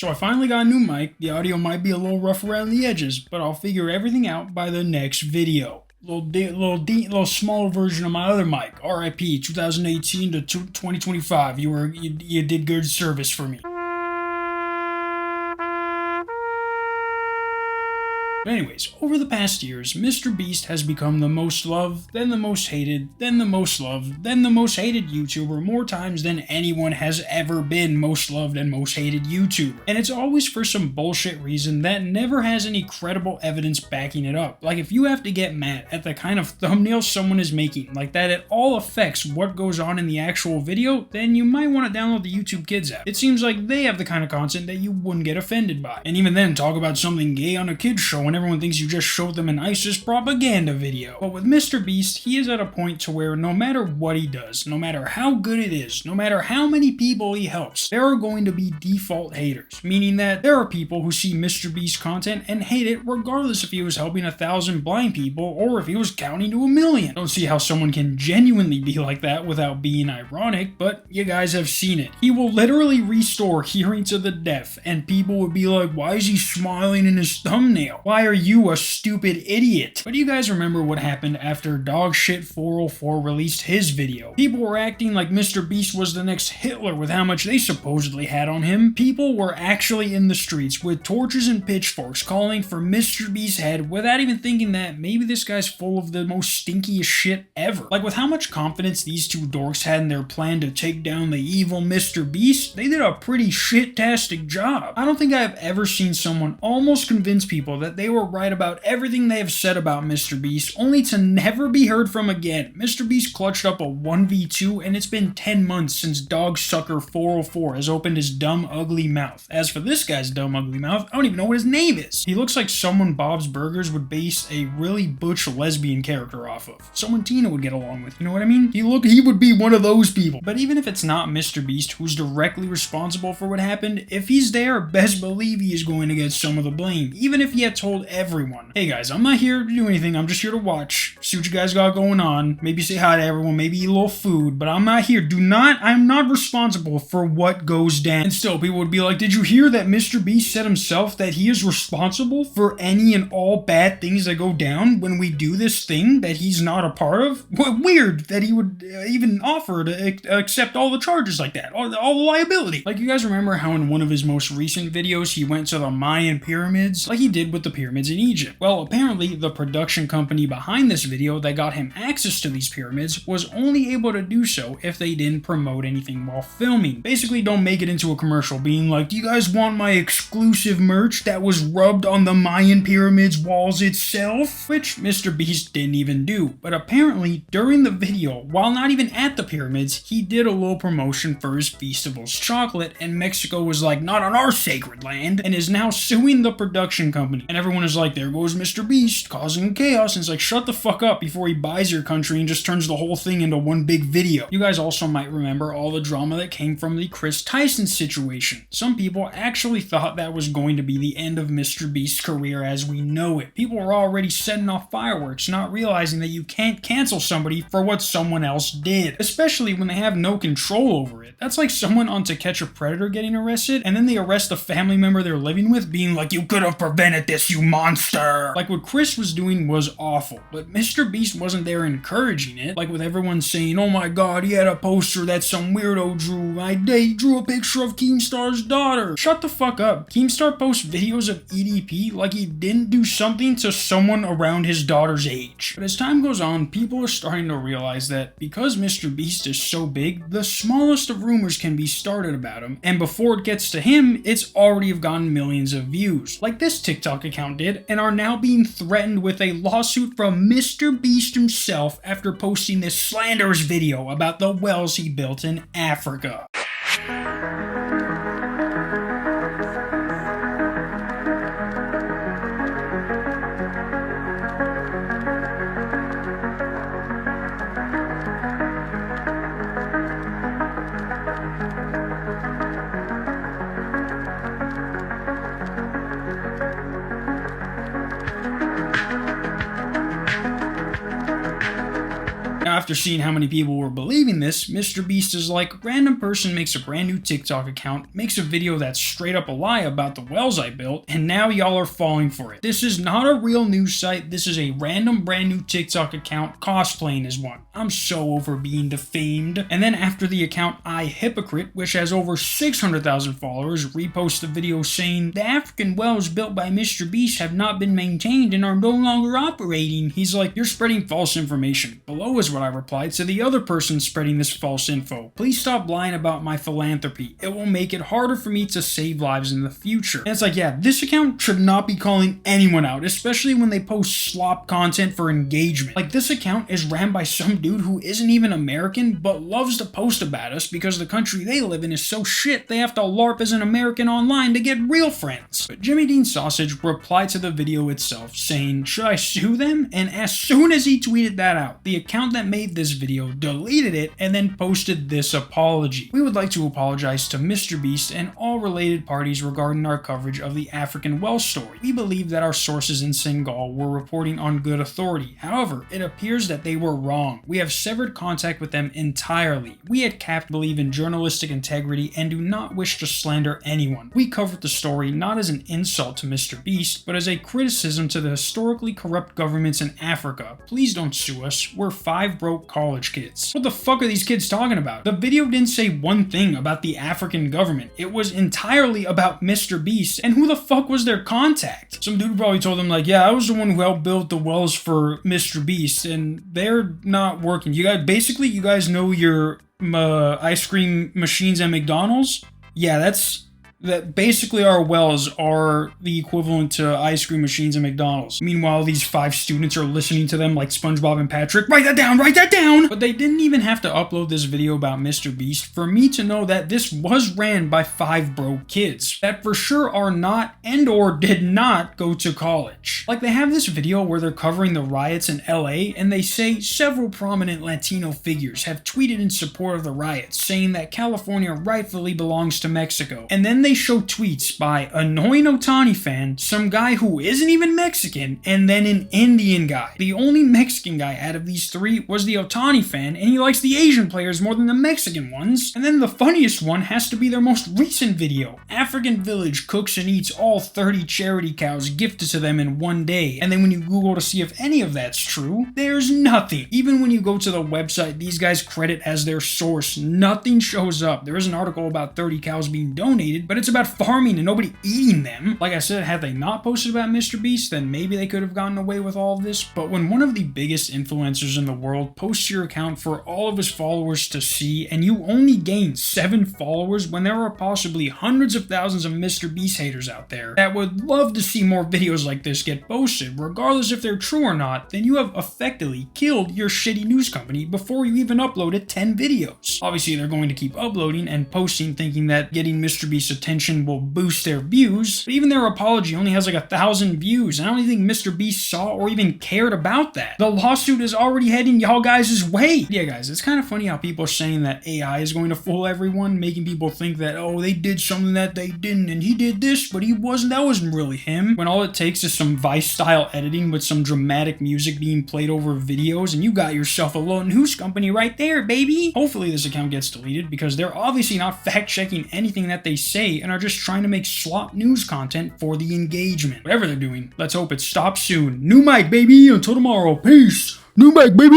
So I finally got a new mic. The audio might be a little rough around the edges, but I'll figure everything out by the next video. Little smaller version of my other mic. RIP 2018 to 2025. You did good service for me. But anyways, over the past years, MrBeast has become the most loved, then the most hated, then the most loved, then the most hated YouTuber more times than anyone has ever been most loved and most hated YouTuber. And it's always for some bullshit reason that never has any credible evidence backing it up. Like if you have to get mad at the kind of thumbnail someone is making, like that it all affects what goes on in the actual video, then you might want to download the YouTube Kids app. It seems like they have the kind of content that you wouldn't get offended by. And even then, talk about something gay on a kids show and everyone thinks you just showed them an ISIS propaganda video. But with MrBeast, he is at a point to where no matter what he does, no matter how good it is, no matter how many people he helps, there are going to be default haters. Meaning that there are people who see MrBeast content and hate it regardless if he was helping 1,000 blind people or if he was counting to 1,000,000. Don't see how someone can genuinely be like that without being ironic, but you guys have seen it. He will literally restore hearing to the deaf and people would be like, why is he smiling in his thumbnail? Why are you a stupid idiot? But do you guys remember what happened after Dogshit404 released his video? People were acting like MrBeast was the next Hitler with how much they supposedly had on him. People were actually in the streets with torches and pitchforks calling for MrBeast's head without even thinking that maybe this guy's full of the most stinkiest shit ever. Like with how much confidence these two dorks had in their plan to take down the evil MrBeast, they did a pretty shit-tastic job. I don't think I've ever seen someone almost convince people that they were right about everything they have said about MrBeast, only to never be heard from again. MrBeast clutched up a 1v2, and it's been 10 months since Dogsucker404 has opened his dumb, ugly mouth. As for this guy's dumb, ugly mouth, I don't even know what his name is. He looks like someone Bob's Burgers would base a really butch lesbian character off of. Someone Tina would get along with, you know what I mean? He would be one of those people. But even if it's not MrBeast who's directly responsible for what happened, if he's there, best believe he is going to get some of the blame, even if he had told everyone. Hey guys, I'm not here to do anything, I'm just here to watch, see what you guys got going on, maybe say hi to everyone, maybe eat a little food, but I'm not here. I'm not responsible for what goes down. And still, people would be like, did you hear that MrBeast said himself that he is responsible for any and all bad things that go down when we do this thing that he's not a part of? What weird that he would even offer to accept all the charges like that, all the liability. Like, you guys remember how in one of his most recent videos he went to the Mayan pyramids, like he did with the pyramids in Egypt? Well, apparently the production company behind this video that got him access to these pyramids was only able to do so if they didn't promote anything while filming. Basically, don't make it into a commercial being like, do you guys want my exclusive merch that was rubbed on the Mayan pyramids walls itself? Which MrBeast didn't even do. But apparently, during the video, while not even at the pyramids, he did a little promotion for his Feastables chocolate, and Mexico was like, not on our sacred land, and is now suing the production company. And everyone is like, there goes MrBeast causing chaos, and it's like, shut the fuck up before he buys your country and just turns the whole thing into one big video. You guys also might remember all the drama that came from the Chris Tyson situation. Some people actually thought that was going to be the end of MrBeast's career as we know it. People were already setting off fireworks, not realizing that you can't cancel somebody for what someone else did, especially when they have no control over it. That's like someone on To Catch a Predator getting arrested, and then they arrest a family member they're living with being like, you could have prevented this, you monster! Like, what Chris was doing was awful, but MrBeast wasn't there encouraging it, like with everyone saying, oh my god, he had a poster that some weirdo drew, he drew a picture of Keemstar's daughter. Shut the fuck up. Keemstar posts videos of EDP like he didn't do something to someone around his daughter's age. But as time goes on, people are starting to realize that because MrBeast is so big, the smallest of rumors can be started about him, and before it gets to him, it's already have gotten millions of views, like this TikTok account did, and are now being threatened with a lawsuit from MrBeast himself after posting this slanderous video about the wells he built in Africa. After seeing how many people were believing this, MrBeast is like, random person makes a brand new TikTok account, makes a video that's straight up a lie about the wells I built, and now y'all are falling for it. This is not a real news site, this is a random brand new TikTok account, cosplaying as one. I'm so over being defamed. And then after the account I Hypocrite, which has over 600,000 followers, reposts the video saying, the African wells built by MrBeast have not been maintained and are no longer operating. He's like, you're spreading false information. Below is what I replied to the other person spreading this false info. Please stop lying about my philanthropy. It will make it harder for me to save lives in the future. And it's like, yeah, this account should not be calling anyone out, especially when they post slop content for engagement. Like, this account is ran by some dude who isn't even American, but loves to post about us because the country they live in is so shit they have to LARP as an American online to get real friends. But Jimmy Dean Sausage replied to the video itself saying, should I sue them? And as soon as he tweeted that out, the account that made this video deleted it and then posted this apology. We would like to apologize to MrBeast and all related parties regarding our coverage of the African well story. We believe that our sources in Senegal were reporting on good authority. However, it appears that they were wrong. We have severed contact with them entirely. We at CAPT believe in journalistic integrity and do not wish to slander anyone. We covered the story not as an insult to MrBeast, but as a criticism to the historically corrupt governments in Africa. Please don't sue us. We're 5 broke college kids. What the fuck are these kids talking about? The video didn't say one thing about the African government. It was entirely about MrBeast, and who the fuck was their contact? Some dude probably told them like, yeah, I was the one who helped build the wells for MrBeast, and they're not working. You guys know your ice cream machines at McDonald's? Yeah, that basically our wells are the equivalent to ice cream machines at McDonald's. Meanwhile, these 5 students are listening to them like SpongeBob and Patrick. Write that down, write that down! But they didn't even have to upload this video about MrBeast for me to know that this was ran by 5 broke kids that for sure are not and or did not go to college. Like, they have this video where they're covering the riots in LA and they say several prominent Latino figures have tweeted in support of the riots, saying that California rightfully belongs to Mexico. And then they show tweets by annoying Ohtani fan, some guy who isn't even Mexican, and then an Indian guy. The only Mexican guy out of these 3 was the Ohtani fan, and he likes the Asian players more than the Mexican ones. And then the funniest one has to be their most recent video. African village cooks and eats all 30 charity cows gifted to them in one day. And then when you Google to see if any of that's true, there's nothing. Even when you go to the website these guys credit as their source, nothing shows up. There is an article about 30 cows being donated, but it's about farming and nobody eating them. Like I said, had they not posted about MrBeast, then maybe they could have gotten away with all of this. But when one of the biggest influencers in the world posts your account for all of his followers to see, and you only gain 7 followers when there are possibly hundreds of thousands of MrBeast haters out there that would love to see more videos like this get posted, regardless if they're true or not, then you have effectively killed your shitty news company before you even uploaded 10 videos. Obviously, they're going to keep uploading and posting thinking that getting MrBeast's attention will boost their views, but even their apology only has like 1,000 views, and I don't even think MrBeast saw or even cared about that. The lawsuit is already heading y'all guys' way. Yeah, guys, it's kind of funny how people are saying that AI is going to fool everyone, making people think that, oh, they did something that they didn't, and he did this, but that wasn't really him. When all it takes is some Vice-style editing with some dramatic music being played over videos, and you got yourself a little news company right there, baby. Hopefully this account gets deleted, because they're obviously not fact-checking anything that they say, and are just trying to make slop news content for the engagement. Whatever they're doing, let's hope it stops soon. New mic, baby. Until tomorrow. Peace. New mic, baby.